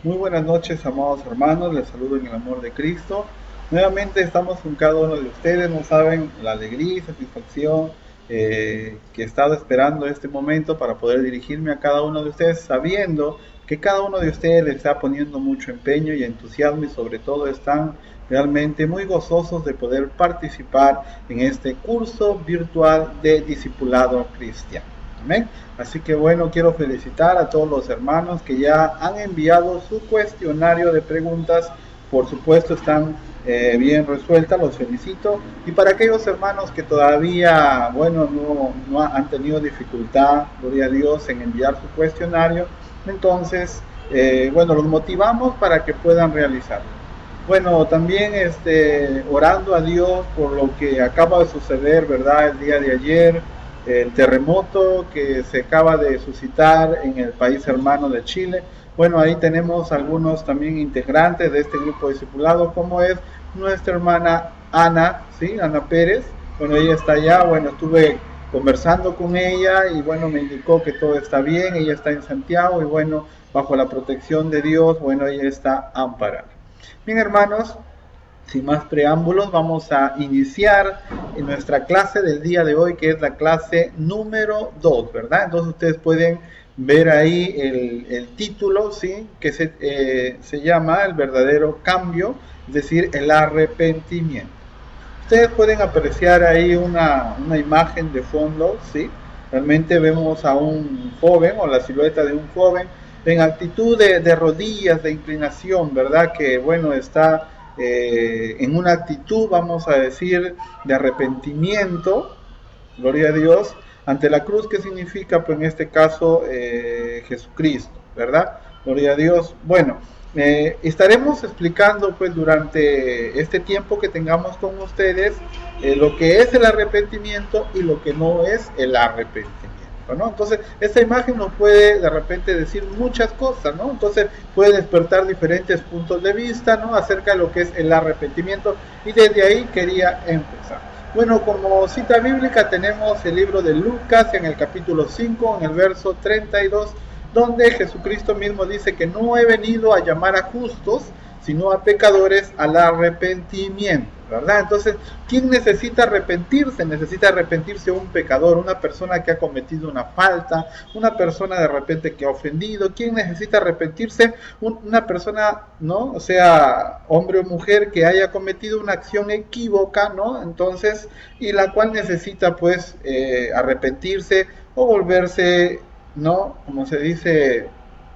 Muy buenas noches, amados hermanos, les saludo en el amor de Cristo. Nuevamente estamos con cada uno de ustedes, no saben la alegría y satisfacción que he estado esperando este momento para poder dirigirme a cada uno de ustedes, sabiendo que cada uno de ustedes le está poniendo mucho empeño y entusiasmo y sobre todo están realmente muy gozosos de poder participar en este curso virtual de discipulado cristiano. Amén. Así que bueno, quiero felicitar a todos los hermanos que ya han enviado su cuestionario de preguntas. Por supuesto están bien resueltas, los felicito. Y para aquellos hermanos que todavía, bueno, no han tenido dificultad, gloria a Dios, en enviar su cuestionario, entonces, bueno, los motivamos para que puedan realizarlo. Bueno, también orando a Dios por lo que acaba de suceder, ¿verdad? El día de ayer, el terremoto que se acaba de suscitar en el país hermano de Chile. Bueno, ahí tenemos algunos también integrantes de este grupo discipulado, como es nuestra hermana Ana, ¿sí? Ana Pérez. Bueno, ella está allá, bueno, estuve conversando con ella y bueno, me indicó que todo está bien, ella está en Santiago y bueno, bajo la protección de Dios, bueno, ella está amparada. Bien, hermanos, sin más preámbulos, vamos a iniciar en nuestra clase del día de hoy, que es la clase número 2, ¿verdad? Entonces ustedes pueden ver ahí el título, ¿sí? Que se llama El verdadero cambio, es decir, el arrepentimiento. Ustedes pueden apreciar ahí una imagen de fondo, ¿sí? Realmente vemos a un joven o la silueta de un joven en actitud de rodillas, de inclinación, ¿verdad? Que bueno, está en una actitud, vamos a decir, de arrepentimiento, gloria a Dios, ante la cruz, que significa, pues en este caso, Jesucristo, ¿verdad? Gloria a Dios. Bueno, estaremos explicando pues durante este tiempo que tengamos con ustedes lo que es el arrepentimiento y lo que no es el arrepentimiento, ¿no? Entonces, esta imagen nos puede de repente decir muchas cosas, ¿no? Entonces, puede despertar diferentes puntos de vista, ¿no? Acerca de lo que es el arrepentimiento, y desde ahí quería empezar. Bueno, como cita bíblica tenemos el libro de Lucas en el capítulo 5, en el verso 32, donde Jesucristo mismo dice que no he venido a llamar a justos, sino a pecadores al arrepentimiento, ¿verdad? Entonces, ¿quién necesita arrepentirse? Necesita arrepentirse un pecador, una persona que ha cometido una falta, una persona de repente que ha ofendido. ¿Quién necesita arrepentirse? Una persona, ¿no? O sea, hombre o mujer que haya cometido una acción equívoca, ¿no? Entonces, y la cual necesita pues arrepentirse o volverse, ¿no? Como se dice,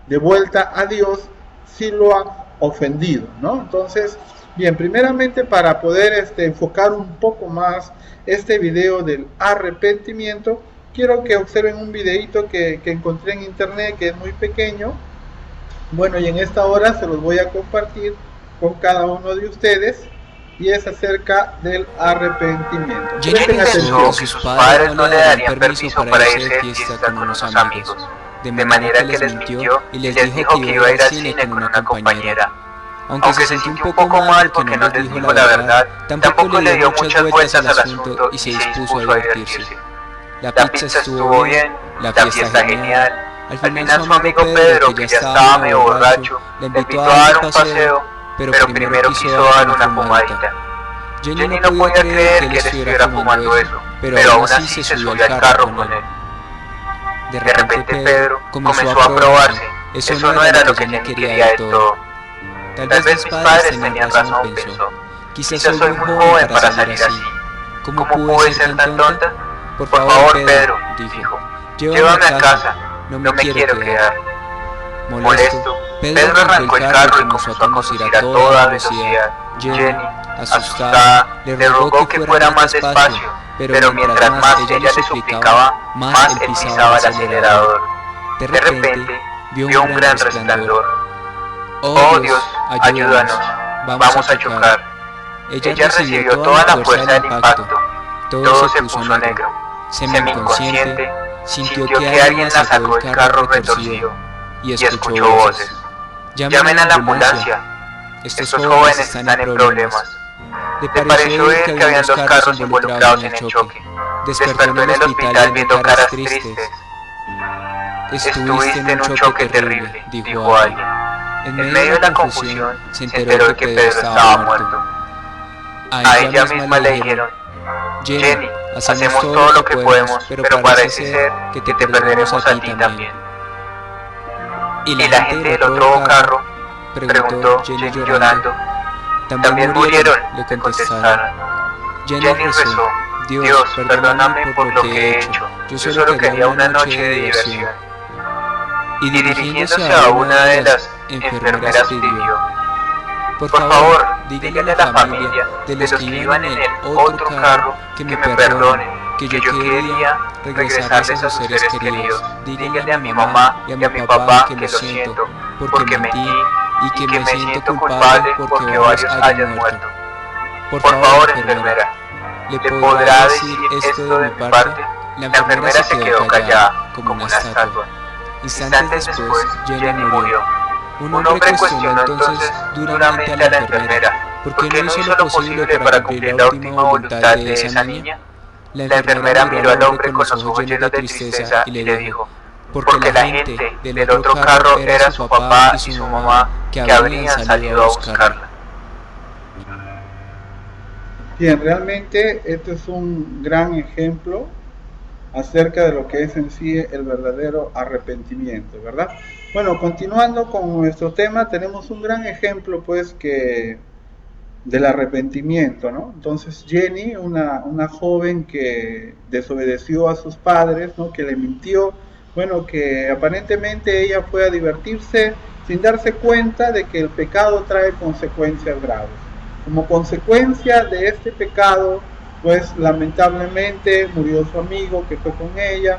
de vuelta a Dios si lo ha ofendido, ¿no? Entonces, bien, primeramente para poder enfocar un poco más este video del arrepentimiento, quiero que observen un videito que encontré en internet, que es muy pequeño. Bueno, y en esta hora se los voy a compartir con cada uno de ustedes, y es acerca del arrepentimiento. Jenny pensó que sus padres no le darían permiso para irse de fiesta con unos amigos, de manera que les mintió y les dijo que iba a ir al cine con una compañera. Aunque se sintió un poco mal porque no les dijo la verdad, tampoco le dio muchas vueltas al asunto y se dispuso a divertirse. La pizza estuvo bien, la fiesta genial. Al final su amigo Pedro, que ya estaba medio borracho, le invitó a dar un paseo, pero primero quiso dar una fumadita. Jenny no podía creer que él estuviera fumando eso, pero aún así se subió al carro con él. De repente Pedro comenzó a probarse. Eso no era lo que Jenny quería del todo. Tal vez mis padres tenían razón, pensó. Quizás soy muy joven para salir así. ¿Cómo pude ser tan tonta? Por favor, Pedro, dijo, llévame a casa, no me quiero quedar. Molesto, Pedro arrancó el carro y comenzó a conducir a toda velocidad. Jenny, asustada, le rogó que fuera más despacio, pero mientras más ella le suplicaba, más él pisaba el acelerador. De repente, vio un gran resplandor. Oh Dios, ayúdanos, vamos a chocar. Ella recibió toda la fuerza del impacto. Todo se puso negro. Semi-inconsciente, sintió que alguien la sacó del carro retorcido y escuchó voces. Llamen a la ambulancia. Estos jóvenes están en problemas. Le pareció ver que habían dos carros involucrados en el choque. Despertó en el hospital viendo caras tristes. Estuviste en un choque terrible, dijo alguien. En medio de la confusión, se enteró de que Pedro estaba muerto. A ella misma le dijeron: Jenny, hacemos todo lo que podemos, pero parece ser que te perderemos a ti también. ¿Y la gente del otro carro?, preguntó Jenny llorando. También murieron, le contestaron. Jenny rezó: Dios, perdóname por lo que he hecho. Yo solo quería una noche de diversión. Y dirigiéndose a una de las enfermeras pidió: por favor, dígale a la familia de los que iban en el otro carro que me perdonen, que yo quería regresarles a sus seres queridos. Dígale a mi mamá y a mi papá que lo siento, porque mentí y que me siento culpable porque varios hayan muerto. Por favor, enfermera, ¿le podrá decir esto de mi parte? La enfermera se quedó callada, como una estatua. Instantes después, Jenny murió. Un hombre cuestionó entonces duramente a la enfermera: ¿por qué no hizo lo posible para cumplir la última voluntad de esa niña? La enfermera miró al hombre con los ojos llenos de tristeza y le dijo: porque la gente del otro carro era su papá y su mamá, que habrían salido a buscarla. Bien, realmente este es un gran ejemplo acerca de lo que es en sí el verdadero arrepentimiento, ¿verdad? Bueno, continuando con nuestro tema, tenemos un gran ejemplo, pues, que del arrepentimiento, ¿no? Entonces Jenny, una joven que desobedeció a sus padres, ¿no?, que le mintió, bueno, que aparentemente ella fue a divertirse sin darse cuenta de que el pecado trae consecuencias graves. Como consecuencia de este pecado, pues lamentablemente murió su amigo que fue con ella,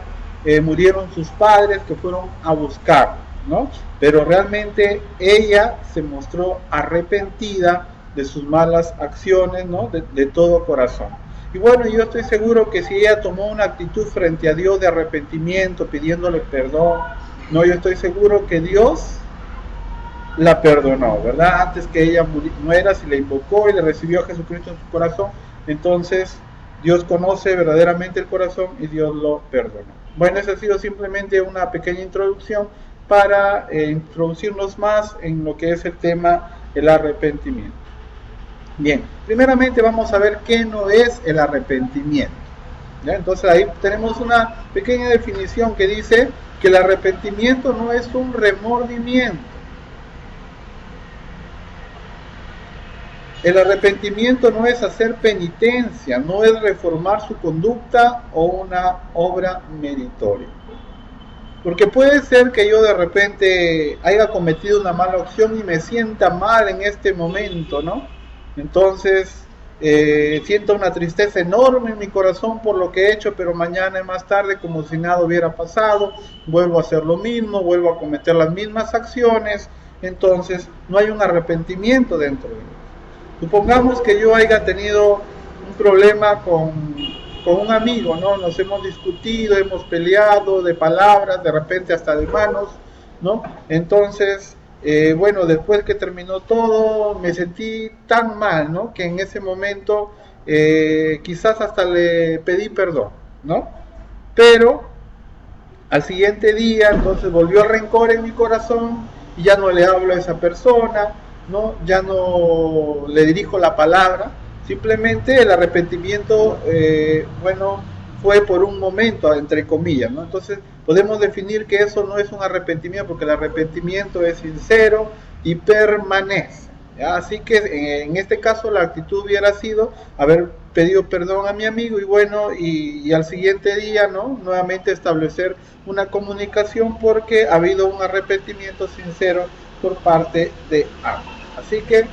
murieron sus padres que fueron a buscar, ¿no? Pero realmente ella se mostró arrepentida de sus malas acciones, ¿no?, de todo corazón. Y bueno, yo estoy seguro que si ella tomó una actitud frente a Dios de arrepentimiento, pidiéndole perdón, no, yo estoy seguro que Dios la perdonó, ¿verdad? Antes que ella muera, si le invocó y le recibió a Jesucristo en su corazón, entonces Dios conoce verdaderamente el corazón y Dios lo perdonó. Bueno, esa ha sido simplemente una pequeña introducción para introducirnos más en lo que es el tema del arrepentimiento. Bien, primeramente vamos a ver qué no es el arrepentimiento, ¿ya? Entonces ahí tenemos una pequeña definición que dice que el arrepentimiento no es un remordimiento. El arrepentimiento no es hacer penitencia, no es reformar su conducta o una obra meritoria. Porque puede ser que yo de repente haya cometido una mala acción y me sienta mal en este momento, ¿no? Entonces siento una tristeza enorme en mi corazón por lo que he hecho, pero mañana y más tarde, como si nada hubiera pasado, vuelvo a hacer lo mismo, vuelvo a cometer las mismas acciones. Entonces no hay un arrepentimiento dentro de mí. Supongamos que yo haya tenido un problema con un amigo, ¿no? Nos hemos discutido, hemos peleado de palabras, de repente hasta de manos, ¿no? Entonces, bueno, después que terminó todo, me sentí tan mal, ¿no?, que en ese momento quizás hasta le pedí perdón, ¿no? Pero al siguiente día, entonces volvió el rencor en mi corazón y ya no le hablo a esa persona, ¿no? Ya no le dirijo la palabra. Simplemente el arrepentimiento, bueno, fue por un momento, entre comillas, ¿no? Entonces podemos definir que eso no es un arrepentimiento, porque el arrepentimiento es sincero y permanece, ¿ya? Así que en este caso la actitud hubiera sido haber pedido perdón a mi amigo y bueno, y al siguiente día, ¿no?, nuevamente establecer una comunicación porque ha habido un arrepentimiento sincero por parte de ambos. Así que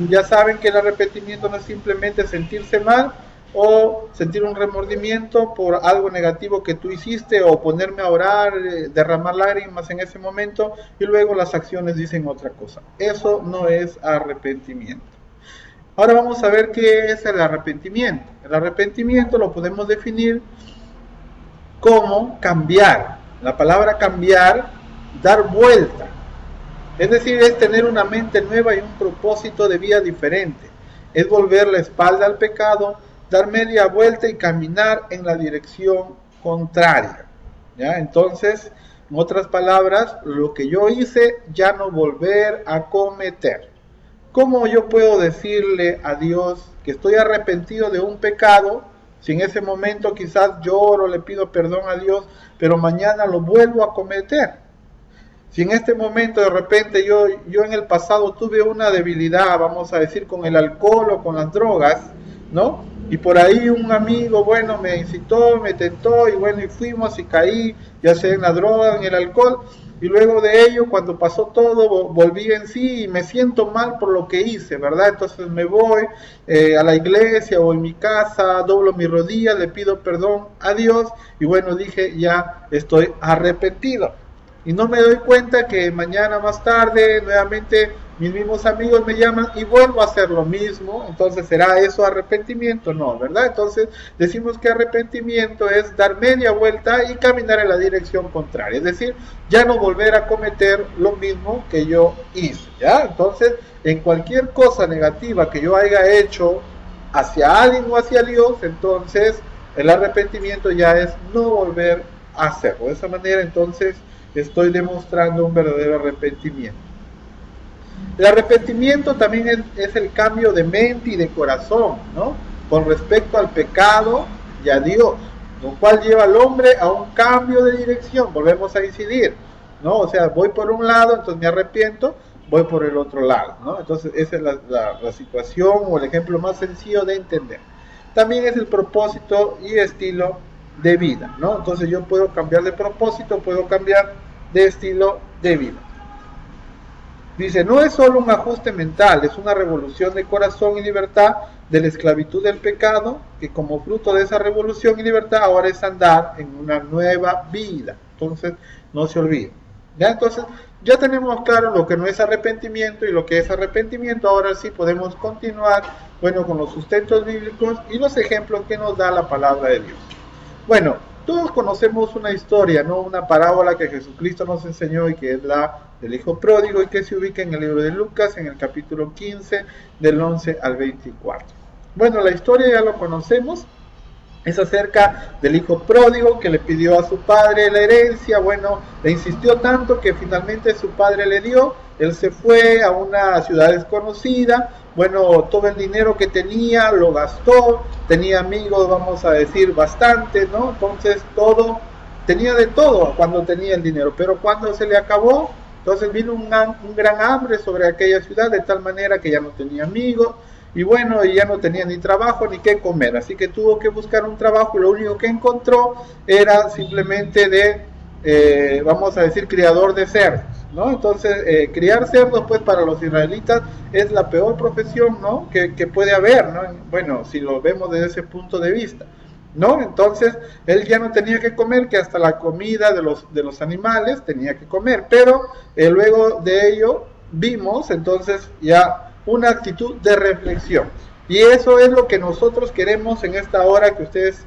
ya saben que el arrepentimiento no es simplemente sentirse mal o sentir un remordimiento por algo negativo que tú hiciste o ponerme a orar, derramar lágrimas en ese momento y luego las acciones dicen otra cosa. Eso no es arrepentimiento. Ahora vamos a ver qué es el arrepentimiento. El arrepentimiento lo podemos definir como cambiar. La palabra cambiar, dar vuelta. Es decir, es tener una mente nueva y un propósito de vida diferente. Es volver la espalda al pecado, dar media vuelta y caminar en la dirección contraria, ¿ya? Entonces, En otras palabras, lo que yo hice ya no volver a cometer. ¿Cómo yo puedo decirle a Dios que estoy arrepentido de un pecado, si en ese momento quizás lloro, le pido perdón a Dios, pero mañana lo vuelvo a cometer? Si en este momento de repente yo en el pasado tuve una debilidad, vamos a decir, con el alcohol o con las drogas, ¿no? Y por ahí un amigo, bueno, me incitó, me tentó, y bueno, y fuimos y caí, ya sea en la droga, en el alcohol, y luego de ello, cuando pasó todo, volví en sí y me siento mal por lo que hice, ¿verdad? Entonces me voy a la iglesia o en mi casa, doblo mis rodillas, le pido perdón a Dios, y bueno, dije, ya estoy arrepentido. Y no me doy cuenta que mañana más tarde nuevamente mis mismos amigos me llaman y vuelvo a hacer lo mismo. Entonces, ¿será eso arrepentimiento? No, ¿verdad? Entonces decimos que arrepentimiento es dar media vuelta y caminar en la dirección contraria, es decir, ya no volver a cometer lo mismo que yo hice, ¿ya? Entonces, en cualquier cosa negativa que yo haya hecho hacia alguien o hacia Dios, entonces el arrepentimiento ya es no volver a hacerlo. De esa manera, entonces, estoy demostrando un verdadero arrepentimiento. El arrepentimiento también es el cambio de mente y de corazón, ¿no? Con respecto al pecado y a Dios, lo cual lleva al hombre a un cambio de dirección. Volvemos a incidir, ¿no? O sea, voy por un lado, entonces me arrepiento, voy por el otro lado, ¿no? Entonces esa es la situación o el ejemplo más sencillo de entender. También es el propósito y estilo de vida, ¿no? Entonces yo puedo cambiar de propósito, puedo cambiar de estilo de vida. Dice, no es solo un ajuste mental, es una revolución de corazón y libertad de la esclavitud del pecado, que como fruto de esa revolución y libertad ahora es andar en una nueva vida. Entonces, no se olvide. ¿Ya? Entonces, ya tenemos claro lo que no es arrepentimiento y lo que es arrepentimiento. Ahora sí podemos continuar, bueno, con los sustentos bíblicos y los ejemplos que nos da la palabra de Dios. Bueno, todos conocemos una historia, ¿no? Una parábola que Jesucristo nos enseñó y que es la del hijo pródigo y que se ubica en el libro de Lucas, en el capítulo 15, del 11 al 24. Bueno, la historia ya lo conocemos, es acerca del hijo pródigo que le pidió a su padre la herencia. Bueno, le insistió tanto que finalmente su padre le dio. Él se fue a una ciudad desconocida. Bueno, todo el dinero que tenía lo gastó. Tenía amigos, vamos a decir, bastante, ¿no? Entonces todo, tenía de todo cuando tenía el dinero. Pero cuando se le acabó, entonces vino un gran hambre sobre aquella ciudad, de tal manera que ya no tenía amigos. Y bueno, ya no tenía ni trabajo ni qué comer, así que tuvo que buscar un trabajo y lo único que encontró era simplemente de, vamos a decir, criador de cerdos, ¿no? Entonces, criar cerdos, pues para los israelitas es la peor profesión, ¿no? que puede haber, ¿no? Bueno, si lo vemos desde ese punto de vista, ¿no? Entonces, él ya no tenía que comer, que hasta la comida de los animales tenía que comer, pero luego de ello vimos, entonces, ya una actitud de reflexión. Y eso es lo que nosotros queremos en esta hora que ustedes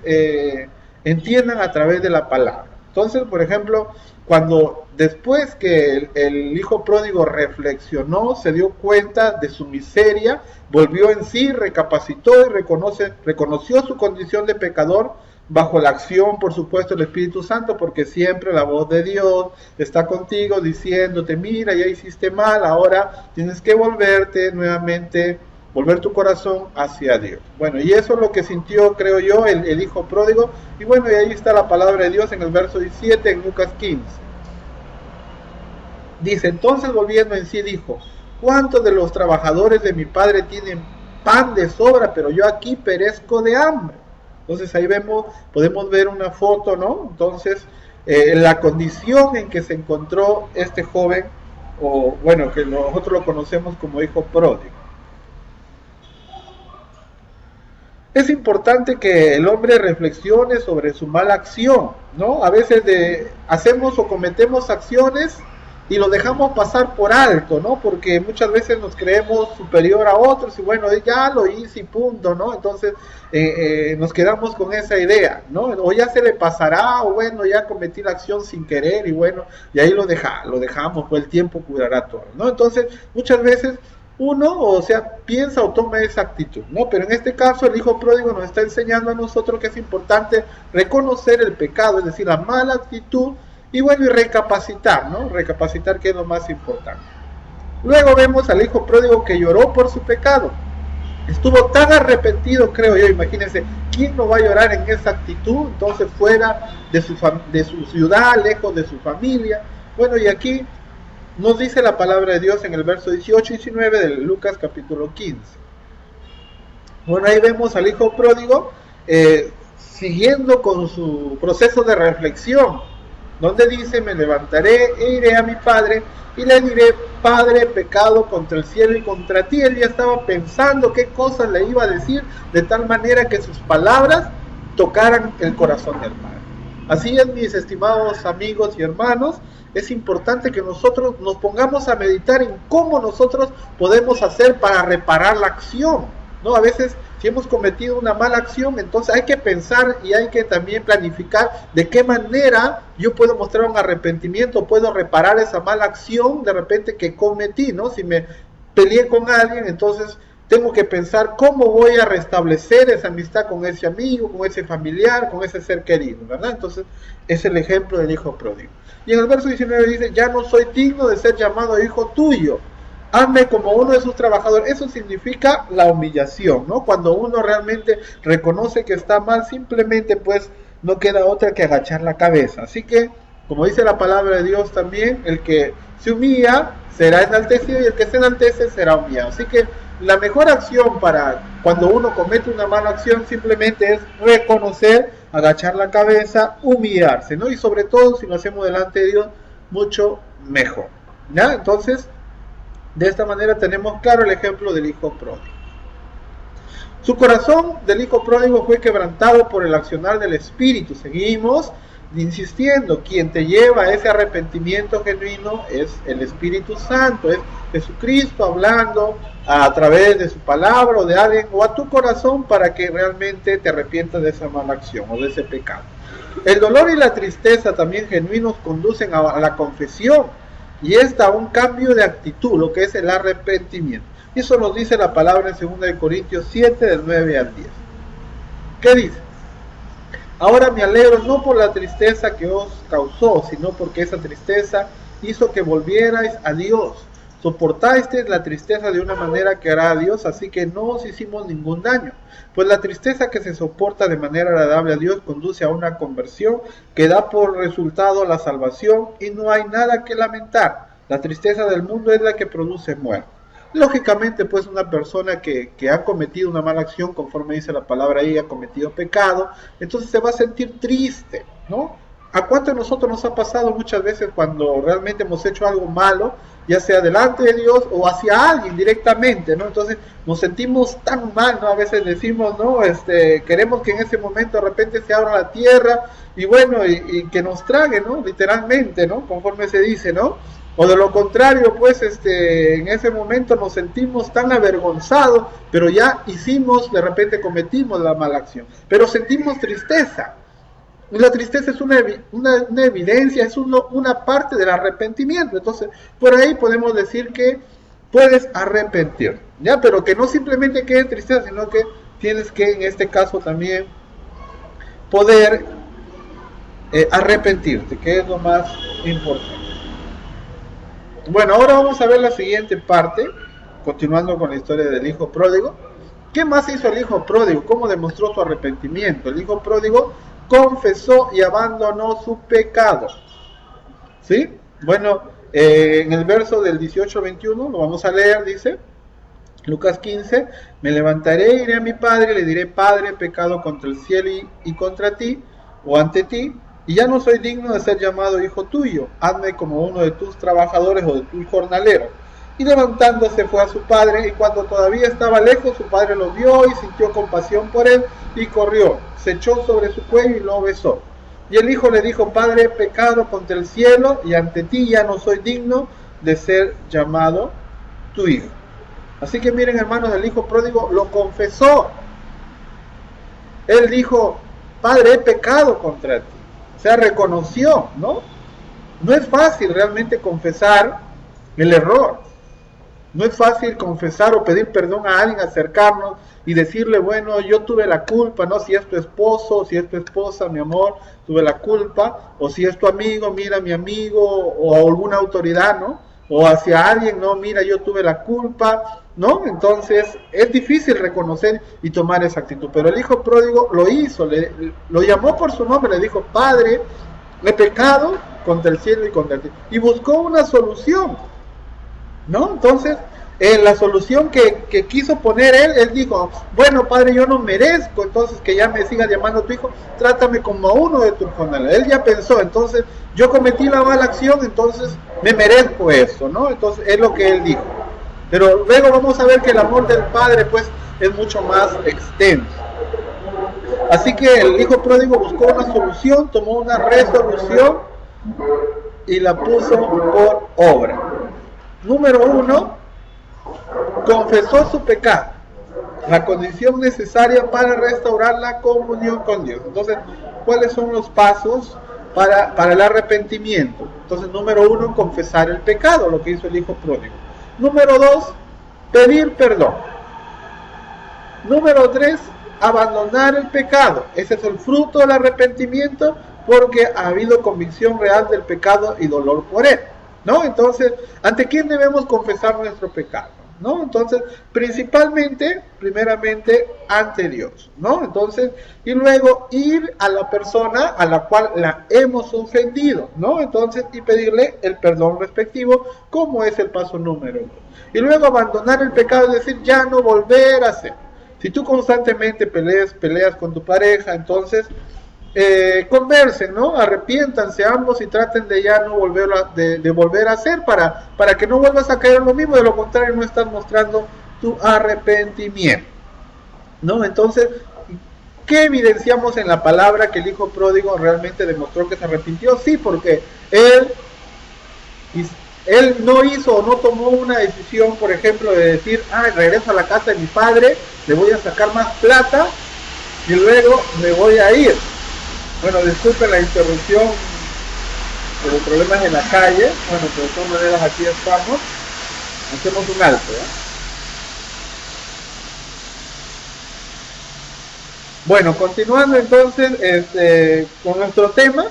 entiendan a través de la palabra. Entonces, por ejemplo, cuando después que el hijo pródigo reflexionó, se dio cuenta de su miseria, volvió en sí, recapacitó y reconoció su condición de pecador, bajo la acción, por supuesto, del Espíritu Santo, porque siempre la voz de Dios está contigo diciéndote, mira, ya hiciste mal, ahora tienes que volverte nuevamente, volver tu corazón hacia Dios. Bueno, y eso es lo que sintió, creo yo, el hijo pródigo, y bueno, y ahí está la palabra de Dios en el verso 17, en Lucas 15. Dice, entonces volviendo en sí dijo, ¿cuántos de los trabajadores de mi padre tienen pan de sobra, pero yo aquí perezco de hambre? Entonces ahí podemos ver una foto, ¿no? Entonces, la condición en que se encontró este joven, o bueno, que nosotros lo conocemos como hijo pródigo. Es importante que el hombre reflexione sobre su mala acción, ¿no? A veces hacemos o cometemos acciones y lo dejamos pasar por alto, ¿no? Porque muchas veces nos creemos superior a otros y bueno, ya lo hice y punto, ¿no? Entonces nos quedamos con esa idea, ¿no? O ya se le pasará, o bueno, ya cometí la acción sin querer y bueno, y ahí lo dejamos, pues el tiempo curará todo, ¿no? Entonces, muchas veces uno, o sea, piensa o toma esa actitud, ¿no? Pero en este caso el hijo pródigo nos está enseñando a nosotros que es importante reconocer el pecado, es decir, la mala actitud, Y bueno, y recapacitar, ¿no? Recapacitar, que es lo más importante. Luego vemos al hijo pródigo que lloró por su pecado. Estuvo tan arrepentido, creo yo, imagínense, ¿quién no va a llorar en esa actitud? Entonces fuera de su ciudad, lejos de su familia. Bueno, y aquí nos dice la palabra de Dios en el verso 18 y 19 de Lucas capítulo 15. Bueno, ahí vemos al hijo pródigo siguiendo con su proceso de reflexión, donde dice: me levantaré e iré a mi padre y le diré: Padre, he pecado contra el cielo y contra ti. Él ya estaba pensando qué cosas le iba a decir, de tal manera que sus palabras tocaran el corazón del Padre. Así es, mis estimados amigos y hermanos, es importante que nosotros nos pongamos a meditar en cómo nosotros podemos hacer para reparar la acción, ¿no? A veces, si hemos cometido una mala acción, entonces hay que pensar y hay que también planificar de qué manera yo puedo mostrar un arrepentimiento, puedo reparar esa mala acción de repente que cometí, ¿no? Si me peleé con alguien, entonces tengo que pensar cómo voy a restablecer esa amistad con ese amigo, con ese familiar, con ese ser querido, ¿verdad? Entonces es el ejemplo del hijo pródigo. Y en el verso 19 dice: ya no soy digno de ser llamado hijo tuyo, hazme como uno de sus trabajadores. Eso significa la humillación, ¿no? Cuando uno realmente reconoce que está mal, simplemente pues no queda otra que agachar la cabeza. Así que, como dice la palabra de Dios también, el que se humilla será enaltecido y el que se enaltece será humillado. Así que la mejor acción para cuando uno comete una mala acción simplemente es reconocer, agachar la cabeza, humillarse, ¿no? Y sobre todo, si lo hacemos delante de Dios, mucho mejor, ¿ya? Entonces, de esta manera tenemos claro el ejemplo del hijo pródigo. Su corazón del hijo pródigo fue quebrantado por el accionar del Espíritu. Seguimos insistiendo, quien te lleva a ese arrepentimiento genuino es el Espíritu Santo, es Jesucristo hablando a través de su palabra o de alguien o a tu corazón para que realmente te arrepientas de esa mala acción o de ese pecado. El dolor y la tristeza también genuinos conducen a la confesión y a un cambio de actitud, lo que es el arrepentimiento. Y eso nos dice la palabra en 2 Corintios 7, del 9 al 10. ¿Qué dice? Ahora me alegro no por la tristeza que os causó, sino porque esa tristeza hizo que volvierais a Dios. Soportasteis la tristeza de una manera que hará a Dios, así que no os hicimos ningún daño. Pues la tristeza que se soporta de manera agradable a Dios conduce a una conversión que da por resultado la salvación y no hay nada que lamentar. La tristeza del mundo es la que produce muerte. Lógicamente, pues una persona que ha cometido una mala acción, conforme dice la palabra ahí, ha cometido pecado, entonces se va a sentir triste, ¿no? ¿A cuánto de nosotros nos ha pasado muchas veces cuando realmente hemos hecho algo malo, ya sea delante de Dios o hacia alguien directamente, ¿no? Entonces nos sentimos tan mal, ¿no? A veces decimos, ¿no? Queremos que en ese momento de repente se abra la tierra y bueno, y que nos trague, ¿no? Literalmente, ¿no? Conforme se dice, ¿no? O de lo contrario, pues en ese momento nos sentimos tan avergonzados, pero ya hicimos, de repente cometimos la mala acción, pero sentimos tristeza. Y la tristeza es una evidencia, es una parte del arrepentimiento. Entonces, por ahí podemos decir que puedes arrepentir, ¿ya? Pero que no simplemente quede tristeza, sino que tienes que, en este caso también, poder arrepentirte, que es lo más importante. Bueno, ahora vamos a ver la siguiente parte, continuando con la historia del hijo pródigo. ¿Qué más hizo el hijo pródigo? ¿Cómo demostró su arrepentimiento? El hijo pródigo confesó y abandonó su pecado. ¿Sí? Bueno, en el verso del 18 al 21, lo vamos a leer, dice Lucas 15, me levantaré, iré a mi padre, le diré: Padre, he pecado contra el cielo y contra ti, o ante ti, y ya no soy digno de ser llamado hijo tuyo, hazme como uno de tus trabajadores o de tus jornaleros. Y levantándose fue a su padre, y cuando todavía estaba lejos, su padre lo vio y sintió compasión por él, y corrió, se echó sobre su cuello y lo besó. Y el hijo le dijo: Padre, he pecado contra el cielo, y ante ti ya no soy digno de ser llamado tu hijo. Así que miren, hermanos, el hijo pródigo lo confesó. Él dijo: Padre, he pecado contra ti. O sea, reconoció, ¿no? No es fácil realmente confesar el error. No es fácil confesar o pedir perdón a alguien, acercarnos y decirle, bueno, yo tuve la culpa, ¿no? Si es tu esposo, si es tu esposa, mi amor, tuve la culpa, o si es tu amigo, mira, mi amigo, o alguna autoridad, ¿no? O hacia alguien, no, mira, yo tuve la culpa, ¿no? Entonces es difícil reconocer y tomar esa actitud, pero el hijo pródigo lo hizo, lo llamó por su nombre, le dijo, Padre, he pecado contra el cielo y contra ti, y buscó una solución, ¿no? Entonces, la solución que quiso poner él dijo, bueno, Padre, yo no merezco entonces que ya me sigas llamando tu hijo, trátame como a uno de tus jornales. Él ya pensó, entonces yo cometí la mala acción, entonces me merezco eso, ¿no? Entonces es lo que él dijo. Pero luego vamos a ver que el amor del Padre pues es mucho más extenso. Así que el hijo pródigo buscó una solución, tomó una resolución y la puso por obra. Número 1, confesó su pecado, la condición necesaria para restaurar la comunión con Dios. Entonces, ¿cuáles son los pasos para el arrepentimiento? Entonces, número 1, confesar el pecado, lo que hizo el hijo pródigo. Número 2, pedir perdón. Número 3, abandonar el pecado. Ese es el fruto del arrepentimiento, porque ha habido convicción real del pecado y dolor por él, ¿no? Entonces, ¿ante quién debemos confesar nuestro pecado? ¿No? Entonces, primeramente ante Dios, ¿no? Entonces, y luego ir a la persona a la cual la hemos ofendido, ¿no? Entonces, y pedirle el perdón respectivo, como es el paso número 2. Y luego abandonar el pecado, es decir, ya no volver a hacer. Si tú constantemente peleas con tu pareja, entonces conversen, ¿no? Arrepiéntanse ambos y traten de ya no volver a hacer para que no vuelvas a caer en lo mismo. De lo contrario, no estás mostrando tu arrepentimiento, ¿no? Entonces, ¿qué evidenciamos en la palabra? Que el hijo pródigo realmente demostró que se arrepintió. Sí, porque él no hizo o no tomó una decisión, por ejemplo, de decir, regreso a la casa de mi padre, le voy a sacar más plata y luego me voy a ir. Bueno, disculpen la interrupción, pero problemas en la calle. Bueno, pero de todas maneras aquí estamos. Hacemos un alto, ¿eh? Bueno, continuando entonces con nuestro tema,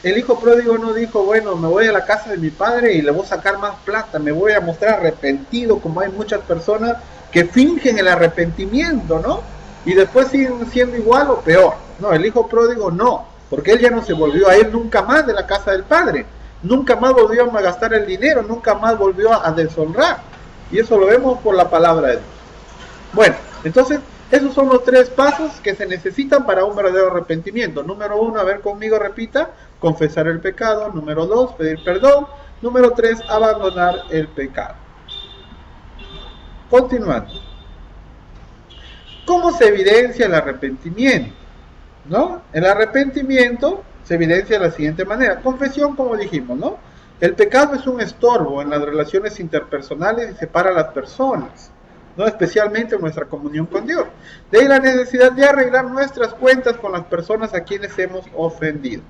el hijo pródigo no dijo, bueno, me voy a la casa de mi padre y le voy a sacar más plata, me voy a mostrar arrepentido, como hay muchas personas que fingen el arrepentimiento, ¿no? Y después siguen siendo igual o peor. No, el hijo pródigo no, porque él ya no se volvió a ir nunca más de la casa del padre, nunca más volvió a malgastar el dinero, nunca más volvió a deshonrar. Y eso lo vemos por la palabra de Dios. Bueno, entonces, esos son los 3 pasos que se necesitan para un verdadero arrepentimiento. Número 1, a ver conmigo, repita, confesar el pecado. Número 2, pedir perdón. Número 3, abandonar el pecado. Continuando. ¿Cómo se evidencia el arrepentimiento? ¿No? El arrepentimiento se evidencia de la siguiente manera. Confesión, como dijimos, ¿no? El pecado es un estorbo en las relaciones interpersonales y separa a las personas, ¿no? Especialmente en nuestra comunión con Dios. De ahí la necesidad de arreglar nuestras cuentas con las personas a quienes hemos ofendido.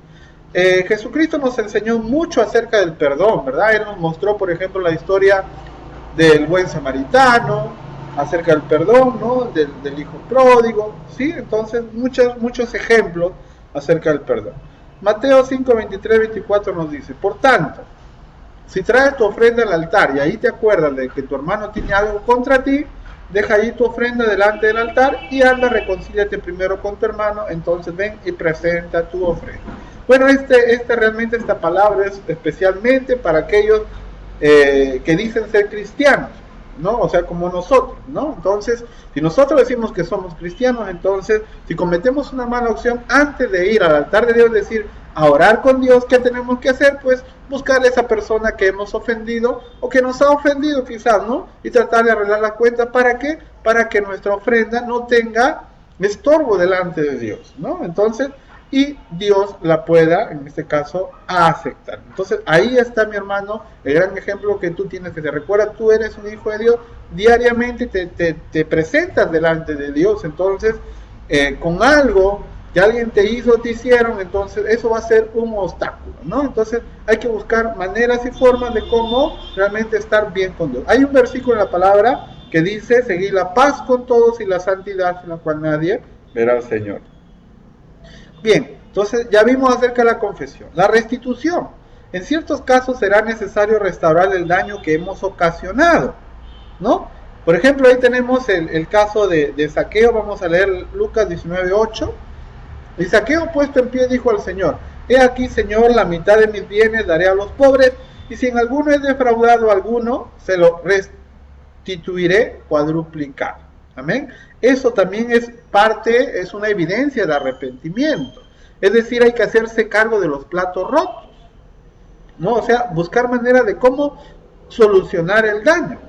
Jesucristo nos enseñó mucho acerca del perdón, ¿verdad? Él nos mostró, por ejemplo, la historia del buen samaritano, acerca del perdón, ¿no? Del hijo pródigo, ¿sí? Entonces, muchos ejemplos acerca del perdón. Mateo 5, 23, 24 nos dice, por tanto, si traes tu ofrenda al altar y ahí te acuerdas de que tu hermano tiene algo contra ti, deja ahí tu ofrenda delante del altar y anda, reconcíliate primero con tu hermano, entonces ven y presenta tu ofrenda. Bueno, realmente esta palabra es especialmente para aquellos que dicen ser cristianos, ¿no? O sea, como nosotros, ¿no? Entonces, si nosotros decimos que somos cristianos, entonces, si cometemos una mala acción, antes de ir al altar de Dios, decir, a orar con Dios, ¿qué tenemos que hacer? Pues buscar a esa persona que hemos ofendido o que nos ha ofendido quizás, ¿no? Y tratar de arreglar la cuenta. ¿Para qué? Para que nuestra ofrenda no tenga estorbo delante de Dios, ¿no? Entonces, y Dios la pueda, en este caso, aceptar. Entonces, ahí está, mi hermano, el gran ejemplo que tú tienes que te recuerda, tú eres un hijo de Dios, diariamente te presentas delante de Dios, entonces, con algo que alguien te hizo, te hicieron, entonces eso va a ser un obstáculo, ¿no? Entonces, hay que buscar maneras y formas de cómo realmente estar bien con Dios. Hay un versículo en la palabra que dice seguir la paz con todos y la santidad sin la cual nadie verá al Señor. Bien, entonces ya vimos acerca de la confesión. La restitución. En ciertos casos será necesario restaurar el daño que hemos ocasionado, ¿no? Por ejemplo, ahí tenemos el caso de Zaqueo. Vamos a leer Lucas 19:8. Y Zaqueo, puesto en pie, dijo al Señor: he aquí, Señor, la mitad de mis bienes daré a los pobres, y si en alguno he defraudado a alguno, se lo restituiré cuadruplicado. Amén. Eso también es parte, es una evidencia de arrepentimiento. Es decir, hay que hacerse cargo de los platos rotos, ¿no? O sea, buscar manera de cómo solucionar el daño.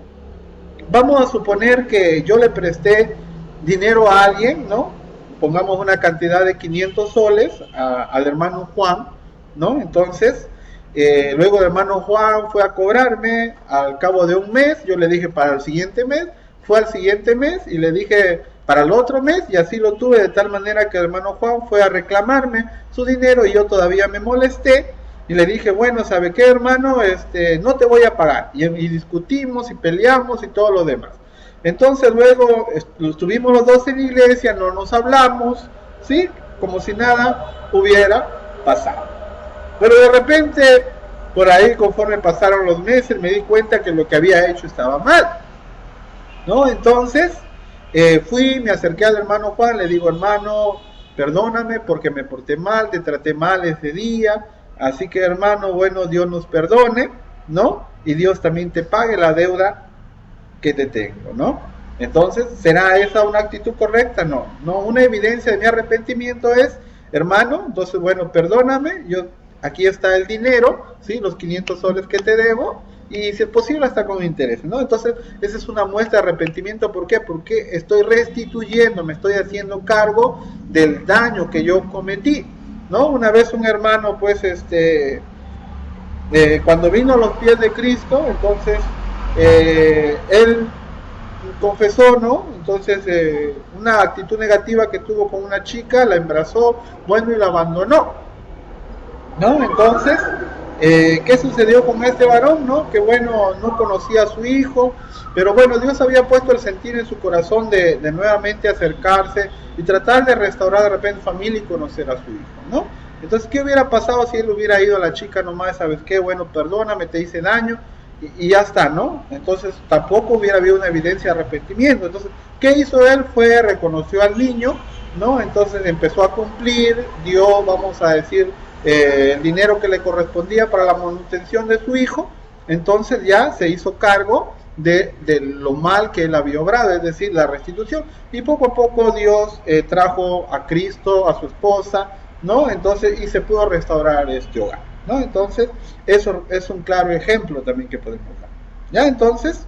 Vamos a suponer que yo le presté dinero a alguien, ¿no? Pongamos una cantidad de 500 soles al hermano Juan, ¿no? Entonces, luego el hermano Juan fue a cobrarme al cabo de un mes. Yo le dije para el siguiente mes, fue al siguiente mes y le dije para el otro mes, y así lo tuve, de tal manera que el hermano Juan fue a reclamarme su dinero y yo todavía me molesté y le dije: bueno, ¿sabe qué, hermano? No te voy a pagar. Y discutimos y peleamos y todo lo demás. Entonces luego estuvimos los dos en la iglesia, no nos hablamos, ¿sí? Como si nada hubiera pasado. Pero de repente, por ahí, conforme pasaron los meses, me di cuenta que lo que había hecho estaba mal, ¿no? Entonces fui, me acerqué al hermano Juan, le digo: hermano, perdóname porque me porté mal, te traté mal ese día, así que, hermano, bueno, Dios nos perdone, ¿no? Y Dios también te pague la deuda que te tengo, ¿no? Entonces, ¿será esa una actitud correcta? No, una evidencia de mi arrepentimiento es: hermano, entonces, bueno, perdóname, aquí está el dinero, ¿sí? Los 500 soles que te debo, y si es posible hasta con interés, ¿no? Entonces, esa es una muestra de arrepentimiento. ¿Por qué? Porque estoy restituyendo, me estoy haciendo cargo del daño que yo cometí, ¿no? Una vez un hermano, pues, cuando vino a los pies de Cristo, entonces, él confesó, ¿no? Entonces, una actitud negativa que tuvo con una chica, la embarazó, bueno, y la abandonó, ¿no? Entonces, ¿qué sucedió con este varón, no? Que bueno, no conocía a su hijo, pero bueno, Dios había puesto el sentir en su corazón de nuevamente acercarse y tratar de restaurar de repente familia y conocer a su hijo, ¿no? Entonces, ¿qué hubiera pasado si él hubiera ido a la chica nomás? ¿Sabes qué? Bueno, perdóname, te hice daño, y ya está, ¿no? Entonces tampoco hubiera habido una evidencia de arrepentimiento. Entonces, ¿qué hizo él? Reconoció al niño, ¿no? Entonces empezó a cumplir, dio, vamos a decir, el dinero que le correspondía para la manutención de su hijo. Entonces ya se hizo cargo de lo mal que él había obrado, es decir, la restitución. Y poco a poco Dios trajo a Cristo, a su esposa, ¿no? Entonces, y se pudo restaurar este hogar, ¿no? Entonces, eso es un claro ejemplo también que podemos dar. ¿Ya? Entonces,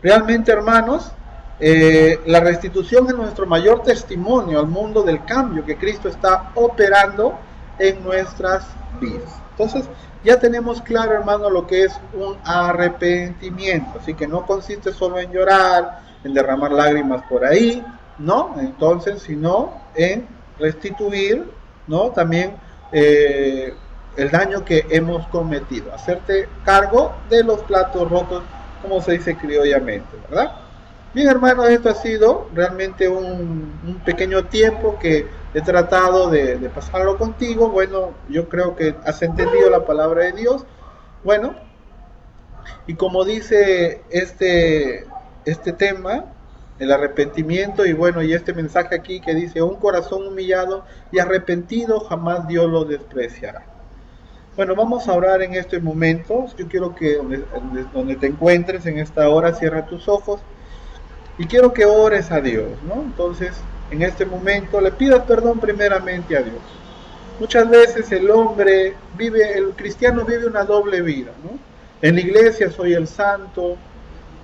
realmente, hermanos, la restitución es nuestro mayor testimonio al mundo del cambio que Cristo está operando en nuestras vidas. Entonces, ya tenemos claro, hermano, lo que es un arrepentimiento. Así que no consiste solo en llorar, en derramar lágrimas por ahí, ¿no? Entonces, sino en restituir, ¿no? También el daño que hemos cometido, hacerte cargo de los platos rotos, como se dice criollamente, ¿verdad? Bien, hermanos, esto ha sido realmente un pequeño tiempo que he tratado de pasarlo contigo. Bueno, yo creo que has entendido la palabra de Dios. Bueno, y como dice este tema, el arrepentimiento, y bueno, y este mensaje aquí que dice: un corazón humillado y arrepentido jamás Dios lo despreciará. Bueno, vamos a orar en este momento. Yo quiero que donde te encuentres en esta hora, cierra tus ojos y quiero que ores a Dios, ¿no? Entonces, en este momento le pidas perdón primeramente a Dios. Muchas veces el cristiano vive una doble vida, ¿no? En la iglesia soy el santo,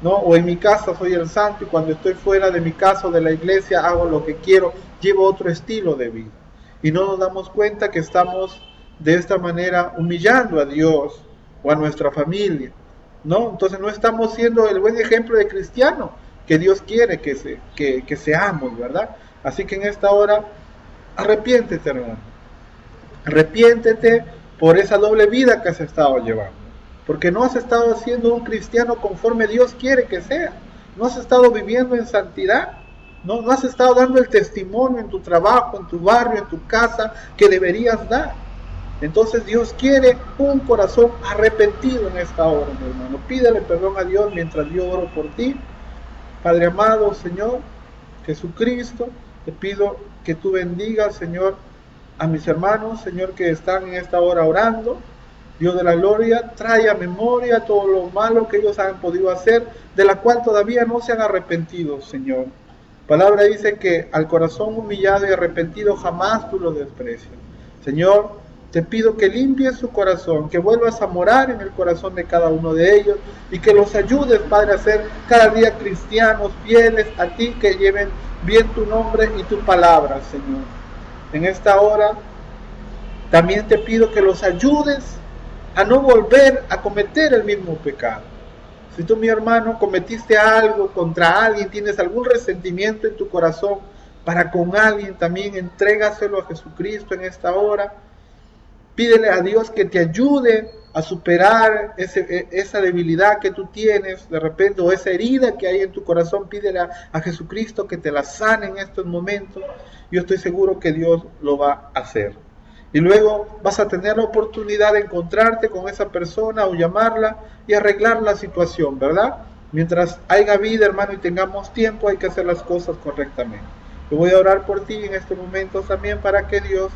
¿no? O en mi casa soy el santo, y cuando estoy fuera de mi casa o de la iglesia hago lo que quiero, llevo otro estilo de vida. Y no nos damos cuenta que estamos de esta manera humillando a Dios o a nuestra familia, ¿no? Entonces no estamos siendo el buen ejemplo de cristiano que Dios quiere que seamos, ¿verdad? Así que en esta hora, arrepiéntete, hermano. Arrepiéntete por esa doble vida que has estado llevando, porque no has estado siendo un cristiano conforme Dios quiere que sea. ¿No has estado viviendo en santidad? ¿No has estado dando el testimonio en tu trabajo, en tu barrio, en tu casa que deberías dar? Entonces Dios quiere un corazón arrepentido en esta hora, mi hermano. Pídele perdón a Dios mientras yo oro por ti. Padre amado, Señor Jesucristo, te pido que tú bendigas, Señor, a mis hermanos, Señor, que están en esta hora orando. Dios de la gloria, trae a memoria todo lo malo que ellos han podido hacer, de la cual todavía no se han arrepentido, Señor. Palabra dice que al corazón humillado y arrepentido jamás tú lo desprecias. Señor, te pido que limpies su corazón, que vuelvas a morar en el corazón de cada uno de ellos y que los ayudes, Padre, a ser cada día cristianos fieles a ti, que lleven bien tu nombre y tu palabra, Señor. En esta hora también te pido que los ayudes a no volver a cometer el mismo pecado. Si tú, mi hermano, cometiste algo contra alguien, tienes algún resentimiento en tu corazón para con alguien, también entrégaselo a Jesucristo en esta hora. Pídele a Dios que te ayude a superar esa debilidad que tú tienes de repente, o esa herida que hay en tu corazón. Pídele a Jesucristo que te la sane en estos momentos. Yo estoy seguro que Dios lo va a hacer. Y luego vas a tener la oportunidad de encontrarte con esa persona o llamarla y arreglar la situación, ¿verdad? Mientras haya vida, hermano, y tengamos tiempo, hay que hacer las cosas correctamente. Yo voy a orar por ti en este momento también para que Dios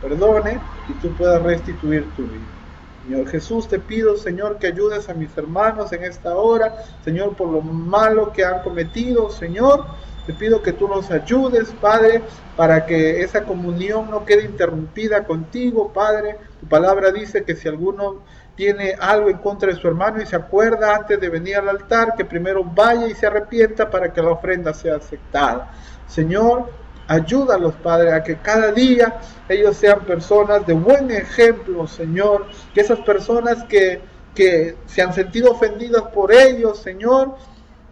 perdone y tú puedas restituir tu vida. Señor Jesús, te pido, Señor, que ayudes a mis hermanos en esta hora, Señor, por lo malo que han cometido, Señor. Te pido que tú nos ayudes, Padre, para que esa comunión no quede interrumpida contigo, Padre. Tu palabra dice que si alguno tiene algo en contra de su hermano y se acuerda antes de venir al altar, que primero vaya y se arrepienta para que la ofrenda sea aceptada. Señor, ayúdalos, Padre, a que cada día ellos sean personas de buen ejemplo, Señor. Que esas personas que se han sentido ofendidas por ellos, Señor,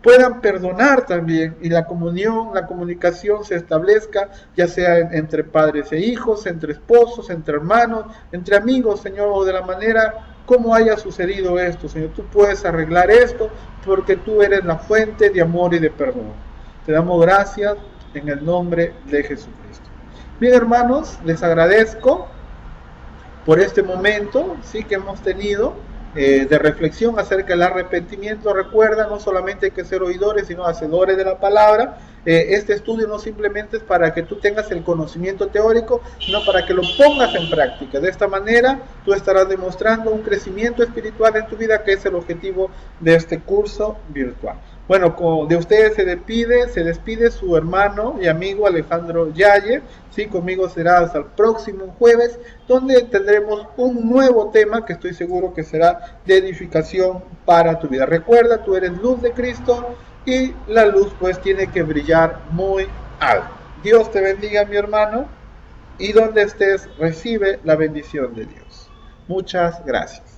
puedan perdonar también, y la comunión, la comunicación se establezca, ya sea entre padres e hijos, entre esposos, entre hermanos, entre amigos, Señor, o de la manera como haya sucedido esto, Señor. Tú puedes arreglar esto porque tú eres la fuente de amor y de perdón. Te damos gracias en el nombre de Jesucristo. Bien, hermanos, les agradezco por este momento, sí, que hemos tenido de reflexión acerca del arrepentimiento. Recuerda, no solamente hay que ser oidores, sino hacedores de la palabra. Este estudio no simplemente es para que tú tengas el conocimiento teórico, sino para que lo pongas en práctica. De esta manera, tú estarás demostrando un crecimiento espiritual en tu vida, que es el objetivo de este curso virtual. Bueno, de ustedes se despide su hermano y amigo Alejandro Yaye. Sí, conmigo será hasta el próximo jueves, donde tendremos un nuevo tema que estoy seguro que será de edificación para tu vida. Recuerda, tú eres luz de Cristo y la luz pues tiene que brillar muy alto. Dios te bendiga, mi hermano, y donde estés recibe la bendición de Dios. Muchas gracias.